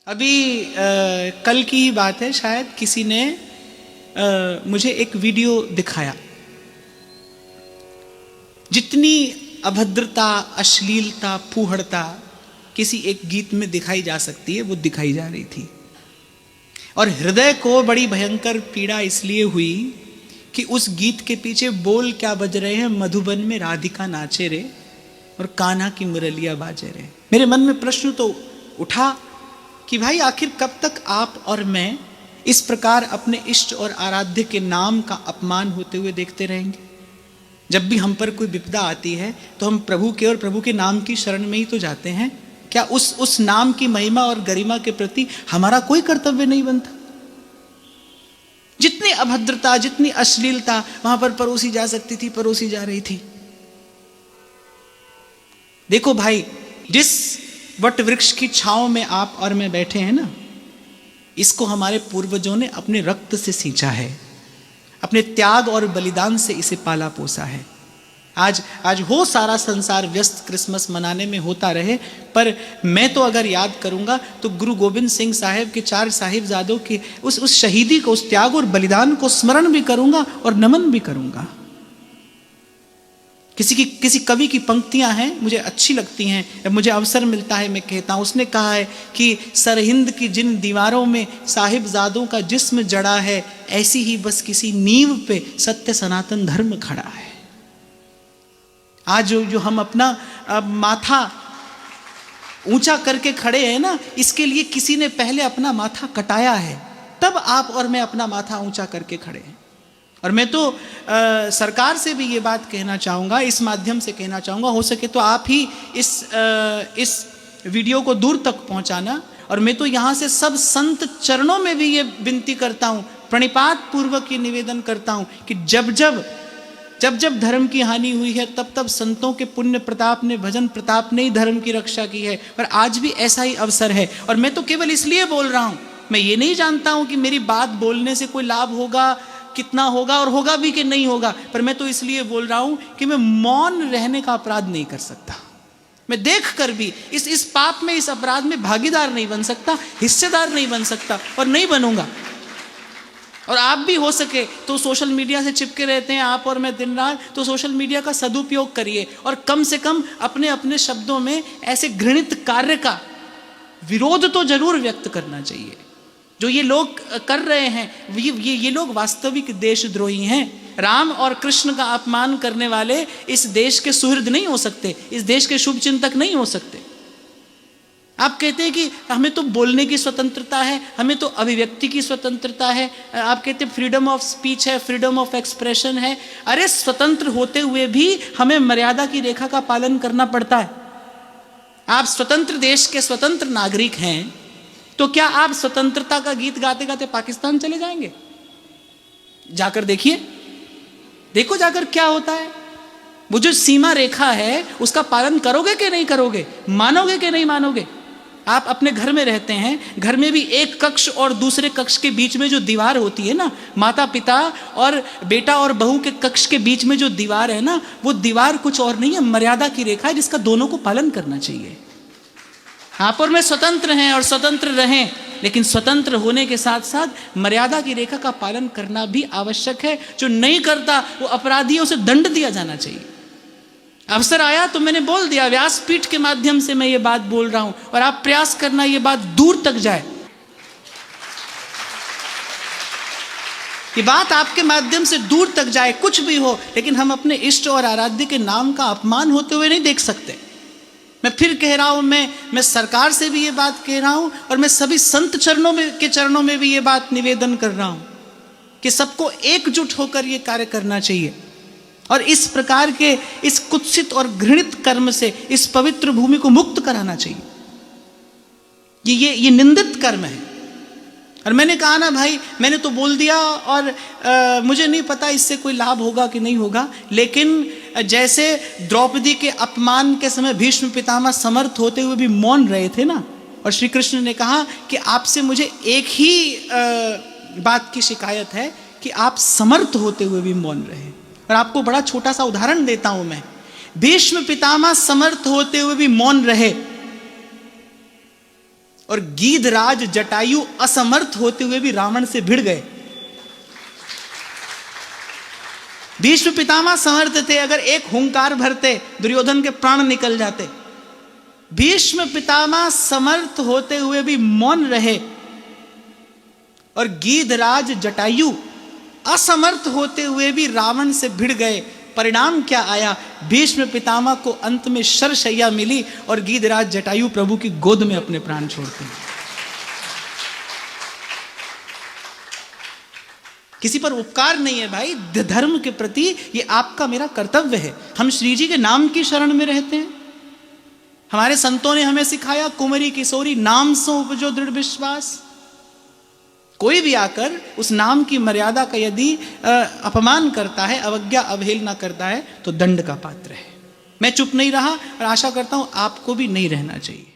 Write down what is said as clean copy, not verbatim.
अभी कल की ही बात है, शायद किसी ने मुझे एक वीडियो दिखाया। जितनी अभद्रता, अश्लीलता, फूहड़ता किसी एक गीत में दिखाई जा सकती है, वो दिखाई जा रही थी। और हृदय को बड़ी भयंकर पीड़ा इसलिए हुई कि उस गीत के पीछे बोल क्या बज रहे हैं, मधुबन में राधिका नाचे रे और कान्हा की मुरलिया बाजे रे। मेरे मन में प्रश्न तो उठा कि भाई आखिर कब तक आप और मैं इस प्रकार अपने इष्ट और आराध्य के नाम का अपमान होते हुए देखते रहेंगे। जब भी हम पर कोई विपदा आती है तो हम प्रभु के और प्रभु के नाम की शरण में ही तो जाते हैं। क्या उस नाम की महिमा और गरिमा के प्रति हमारा कोई कर्तव्य नहीं बनता? जितनी अभद्रता, जितनी अश्लीलता वहां पर परोसी जा सकती थी, परोसी जा रही थी। देखो भाई, जिस वट वृक्ष की छांव में आप और मैं बैठे हैं ना, इसको हमारे पूर्वजों ने अपने रक्त से सींचा है, अपने त्याग और बलिदान से इसे पाला पोसा है। आज हो सारा संसार व्यस्त क्रिसमस मनाने में होता रहे, पर मैं तो अगर याद करूंगा तो गुरु गोविंद सिंह साहिब के 4 साहिबजादों के उस शहीदी को, उस त्याग और बलिदान को स्मरण भी करूंगा और नमन भी करूंगा। किसी कवि की पंक्तियां हैं, मुझे अच्छी लगती हैं, जब मुझे अवसर मिलता है मैं कहता हूं। उसने कहा है कि सरहिंद की जिन दीवारों में साहिबजादों का जिस्म जड़ा है, ऐसी ही बस किसी नींव पे सत्य सनातन धर्म खड़ा है। आज जो हम अपना माथा ऊंचा करके खड़े हैं ना, इसके लिए किसी ने पहले अपना माथा कटाया है, तब आप और मैं अपना माथा ऊंचा करके खड़े हैं। और मैं तो सरकार से भी ये बात कहना चाहूँगा, इस माध्यम से कहना चाहूँगा, हो सके तो आप ही इस वीडियो को दूर तक पहुँचाना। और मैं तो यहाँ से सब संत चरणों में भी ये विनती करता हूँ, प्रणिपात पूर्वक ये निवेदन करता हूँ कि जब जब धर्म की हानि हुई है, तब तब संतों के पुण्य प्रताप ने, भजन प्रताप ने ही धर्म की रक्षा की है। और आज भी ऐसा ही अवसर है। और मैं तो केवल इसलिए बोल रहा हूँ, मैं ये नहीं जानता हूँ कि मेरी बात बोलने से कोई लाभ होगा, कितना होगा और होगा भी कि नहीं होगा, पर मैं तो इसलिए बोल रहा हूं कि मैं मौन रहने का अपराध नहीं कर सकता। मैं देख कर भी इस पाप में, इस अपराध में भागीदार नहीं बन सकता, हिस्सेदार नहीं बन सकता और नहीं बनूंगा। और आप भी हो सके तो सोशल मीडिया से चिपके रहते हैं, आप और मैं दिन रात, तो सोशल मीडिया का सदुपयोग करिए और कम से कम अपने अपने शब्दों में ऐसे घृणित कार्य का विरोध तो जरूर व्यक्त करना चाहिए। जो ये लोग कर रहे हैं, ये लोग वास्तविक देशद्रोही हैं। राम और कृष्ण का अपमान करने वाले इस देश के सुहृद नहीं हो सकते, इस देश के शुभ चिंतक नहीं हो सकते। आप कहते हैं कि हमें तो बोलने की स्वतंत्रता है, हमें तो अभिव्यक्ति की स्वतंत्रता है, आप कहते हैं फ्रीडम ऑफ स्पीच है, फ्रीडम ऑफ एक्सप्रेशन है। अरे स्वतंत्र होते हुए भी हमें मर्यादा की रेखा का पालन करना पड़ता है। आप स्वतंत्र देश के स्वतंत्र नागरिक हैं, तो क्या आप स्वतंत्रता का गीत गाते गाते पाकिस्तान चले जाएंगे? जाकर देखिए, देखो जाकर क्या होता है। वो जो सीमा रेखा है उसका पालन करोगे कि नहीं करोगे, मानोगे कि नहीं मानोगे? आप अपने घर में रहते हैं, घर में भी एक कक्ष और दूसरे कक्ष के बीच में जो दीवार होती है ना, माता पिता और बेटा और बहू के कक्ष के बीच में जो दीवार है ना, वो दीवार कुछ और नहीं है, मर्यादा की रेखा है, जिसका दोनों को पालन करना चाहिए। आप और मैं स्वतंत्र हैं और स्वतंत्र रहें, लेकिन स्वतंत्र होने के साथ साथ मर्यादा की रेखा का पालन करना भी आवश्यक है। जो नहीं करता वो अपराधियों से दंड दिया जाना चाहिए। अवसर आया तो मैंने बोल दिया, व्यासपीठ के माध्यम से मैं ये बात बोल रहा हूं, और आप प्रयास करना ये बात दूर तक जाए, ये बात आपके माध्यम से दूर तक जाए। कुछ भी हो, लेकिन हम अपने इष्ट और आराध्य के नाम का अपमान होते हुए नहीं देख सकते। मैं फिर कह रहा हूं, मैं सरकार से भी ये बात कह रहा हूं, और मैं सभी संत चरणों में भी ये बात निवेदन कर रहा हूं कि सबको एकजुट होकर ये कार्य करना चाहिए और इस प्रकार के इस कुत्सित और घृणित कर्म से इस पवित्र भूमि को मुक्त कराना चाहिए। ये निंदित कर्म है। और मैंने कहा ना भाई, मैंने तो बोल दिया, और मुझे नहीं पता इससे कोई लाभ होगा कि नहीं होगा, लेकिन जैसे द्रौपदी के अपमान के समय भीष्म पितामह समर्थ होते हुए भी मौन रहे थे ना, और श्री कृष्ण ने कहा कि आपसे मुझे एक ही बात की शिकायत है कि आप समर्थ होते हुए भी मौन रहे। और आपको बड़ा छोटा सा उदाहरण देता हूं मैं। भीष्म पितामह समर्थ होते हुए भी मौन रहे, और गीधराज जटायु असमर्थ होते हुए भी रावण से भिड़ गए। भीष्म पितामह समर्थ थे, अगर एक हुंकार भरते दुर्योधन के प्राण निकल जाते। भीष्म पितामह समर्थ होते हुए भी मौन रहे और गीधराज जटायु असमर्थ होते हुए भी रावण से भिड़ गए। परिणाम क्या आया? भीष्म पितामह को अंत में शरशैया मिली और गीधराज जटायु प्रभु की गोद में अपने प्राण छोड़ते हैं। किसी पर उपकार नहीं है भाई, धर्म के प्रति ये आपका मेरा कर्तव्य है। हम श्री जी के नाम की शरण में रहते हैं। हमारे संतों ने हमें सिखाया, कुंवरी किशोरी नाम सो उपजो दृढ़ विश्वास। कोई भी आकर उस नाम की मर्यादा का यदि अपमान करता है, अवज्ञा अवहेलना करता है, तो दंड का पात्र है। मैं चुप नहीं रहा और आशा करता हूं आपको भी नहीं रहना चाहिए।